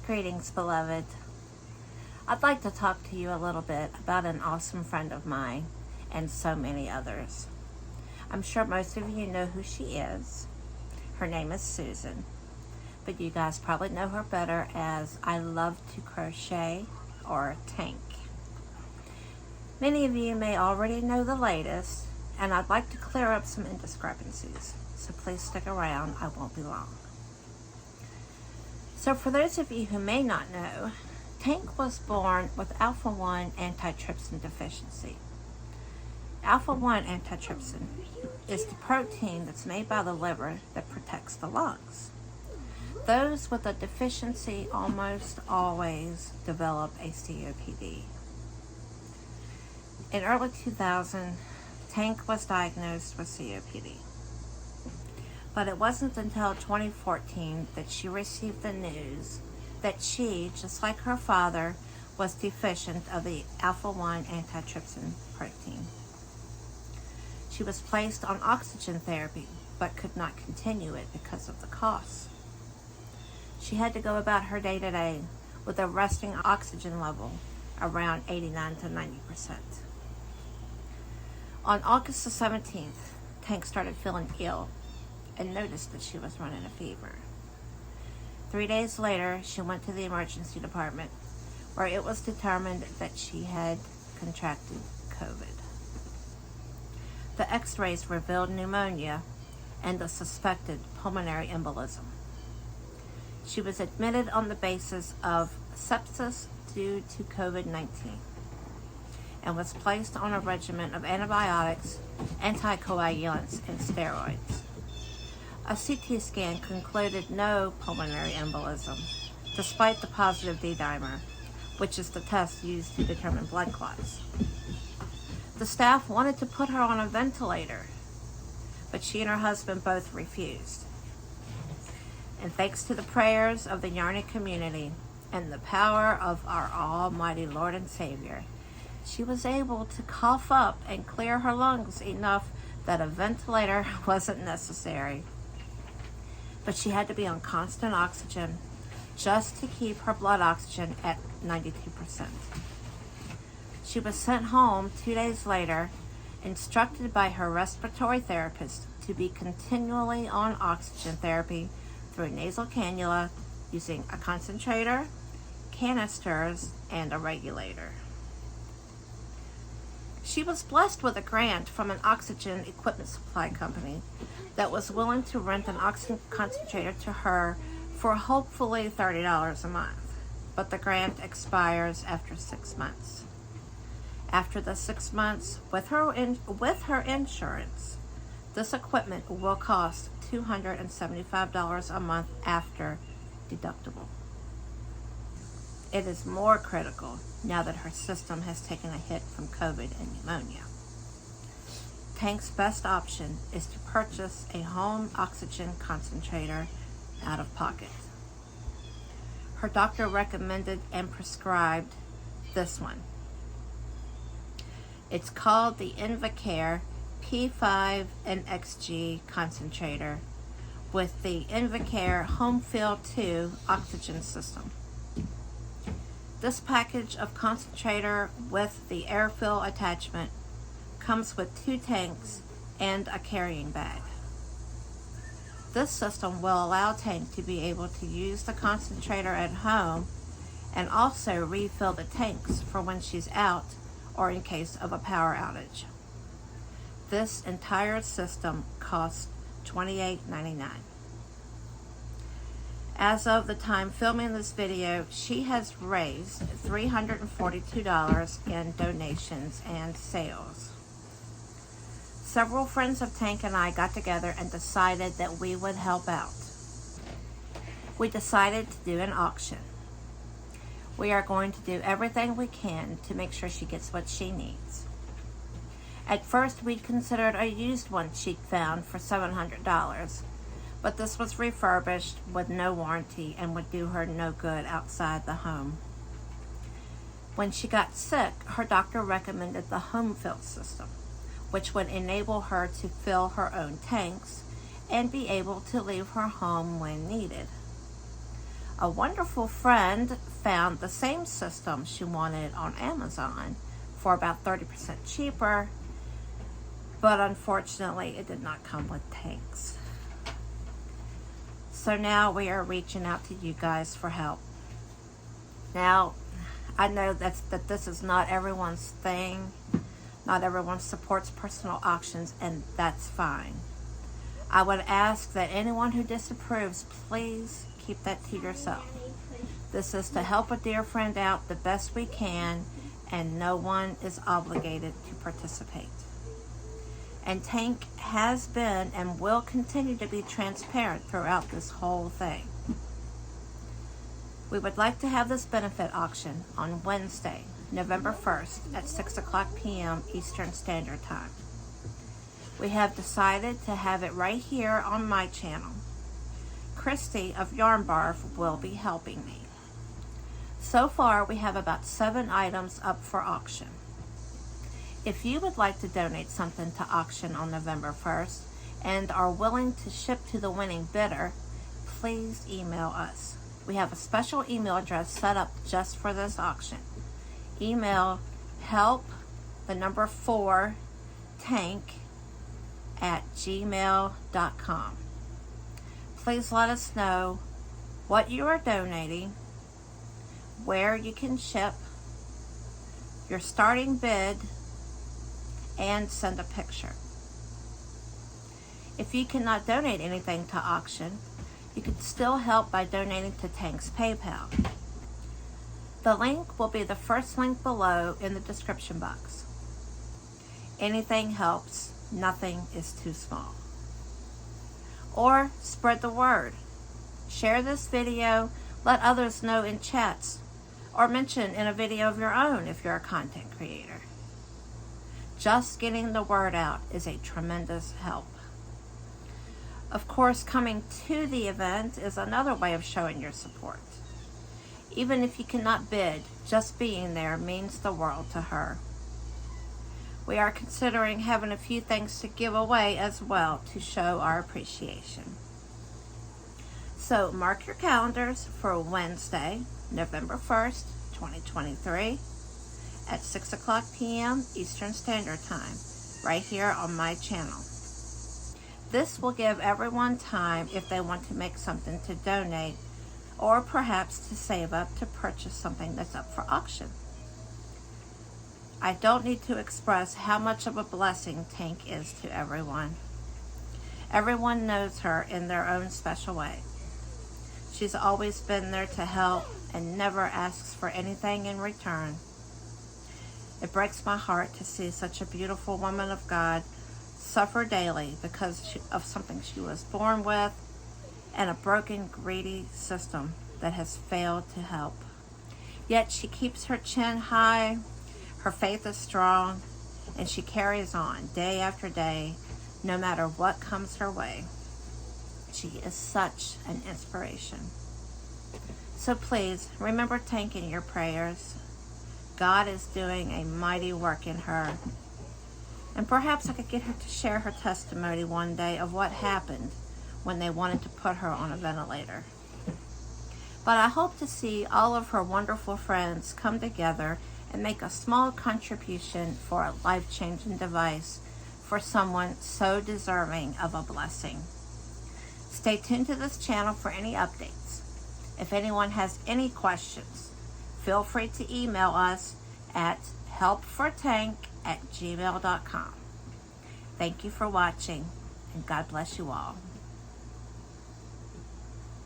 Greetings, beloved. I'd like to talk to you a little bit about an awesome friend of mine and so many others. I'm sure most of you know who she is. Her name is Susan, but you guys probably know her better as I Love to Crochet or Tank. Many of you may already know the latest, and I'd like to clear up some indiscrepancies, so please stick around, I won't be long. So for those of you who may not know, Tank was born with alpha-1 antitrypsin deficiency. Alpha-1 antitrypsin is the protein that's made by the liver that protects the lungs. Those with a deficiency almost always develop a COPD. In early 2000, Tank was diagnosed with COPD. But it wasn't until 2014 that she received the news that she, just like her father, was deficient of the alpha-1 antitrypsin protein. She was placed on oxygen therapy, but could not continue it because of the cost. She had to go about her day-to-day with a resting oxygen level around 89 to 90%. On August the 17th, Tank started feeling ill and noticed that she was running a fever. 3 days later, she went to the emergency department, where it was determined that she had contracted COVID. The x-rays revealed pneumonia and a suspected pulmonary embolism. She was admitted on the basis of sepsis due to COVID-19 and was placed on a regimen of antibiotics, anticoagulants, and steroids. A CT scan concluded no pulmonary embolism, despite the positive D-dimer, which is the test used to determine blood clots. The staff wanted to put her on a ventilator, but she and her husband both refused. And thanks to the prayers of the Yarny community and the power of our almighty Lord and Savior, she was able to cough up and clear her lungs enough that a ventilator wasn't necessary. But she had to be on constant oxygen just to keep her blood oxygen at 92%. She was sent home 2 days later, instructed by her respiratory therapist to be continually on oxygen therapy through nasal cannula using a concentrator, canisters, and a regulator. She was blessed with a grant from an oxygen equipment supply company that was willing to rent an oxygen concentrator to her for hopefully $30 a month, but the grant expires after 6 months. After the 6 months, with her insurance, this equipment will cost $275 a month after deductible. It is more critical now that her system has taken a hit from COVID and pneumonia. Tank's best option is to purchase a home oxygen concentrator out of pocket. Her doctor recommended and prescribed this one. It's called the Invacare P5 and XG concentrator with the Invacare Home Fill 2 oxygen system. This package of concentrator with the air fill attachment comes with 2 tanks and a carrying bag. This system will allow Tank to be able to use the concentrator at home and also refill the tanks for when she's out or in case of a power outage. This entire system costs $28.99. As of the time filming this video, she has raised $342 in donations and sales. Several friends of Tank and I got together and decided that we would help out. We decided to do an auction. We are going to do everything we can to make sure she gets what she needs. At first, we considered a used one she'd found for $700, but this was refurbished with no warranty and would do her no good outside the home. When she got sick, her doctor recommended the home fill system, which would enable her to fill her own tanks and be able to leave her home when needed. A wonderful friend found the same system she wanted on Amazon for about 30% cheaper, but unfortunately it did not come with tanks. So now we are reaching out to you guys for help. Now, I know that this is not everyone's thing. Not everyone supports personal auctions, and that's fine. I would ask that anyone who disapproves, please keep that to yourself. This is to help a dear friend out the best we can, and no one is obligated to participate. And Tank has been and will continue to be transparent throughout this whole thing. We would like to have this benefit auction on Wednesday, November 1st at 6 o'clock p.m. Eastern Standard Time. We have decided to have it right here on my channel. Christy of Yarn Barf will be helping me. So far, we have about 7 items up for auction. If you would like to donate something to auction on November 1st and are willing to ship to the winning bidder, please email us. We have a special email address set up just for this auction. Email help4tank@gmail.com. Please let us know what you are donating, where you can ship, your starting bid, and send a picture. If you cannot donate anything to auction, you can still help by donating to Tank's PayPal. The link will be the first link below in the description box. Anything helps. Nothing is too small. Or spread the word. Share this video, let others know in chats, or mention in a video of your own if you're a content creator. Just getting the word out is a tremendous help. Of course, coming to the event is another way of showing your support. Even if you cannot bid, just being there means the world to her. We are considering having a few things to give away as well to show our appreciation. So mark your calendars for Wednesday, November 1st, 2023 at 6 o'clock p.m. Eastern Standard Time, right here on my channel. This will give everyone time if they want to make something to donate, or perhaps to save up to purchase something that's up for auction. I don't need to express how much of a blessing Tank is to everyone. Everyone knows her in their own special way. She's always been there to help and never asks for anything in return. It breaks my heart to see such a beautiful woman of God suffer daily because of something she was born with and a broken, greedy system that has failed to help. Yet she keeps her chin high, her faith is strong, and she carries on day after day, no matter what comes her way. She is such an inspiration. So please, remember Tank in your prayers. God is doing a mighty work in her. And perhaps I could get her to share her testimony one day of what happened when they wanted to put her on a ventilator. But I hope to see all of her wonderful friends come together and make a small contribution for a life-changing device for someone so deserving of a blessing. Stay tuned to this channel for any updates. If anyone has any questions, feel free to email us at help4tank@gmail.com. Thank you for watching, and God bless you all.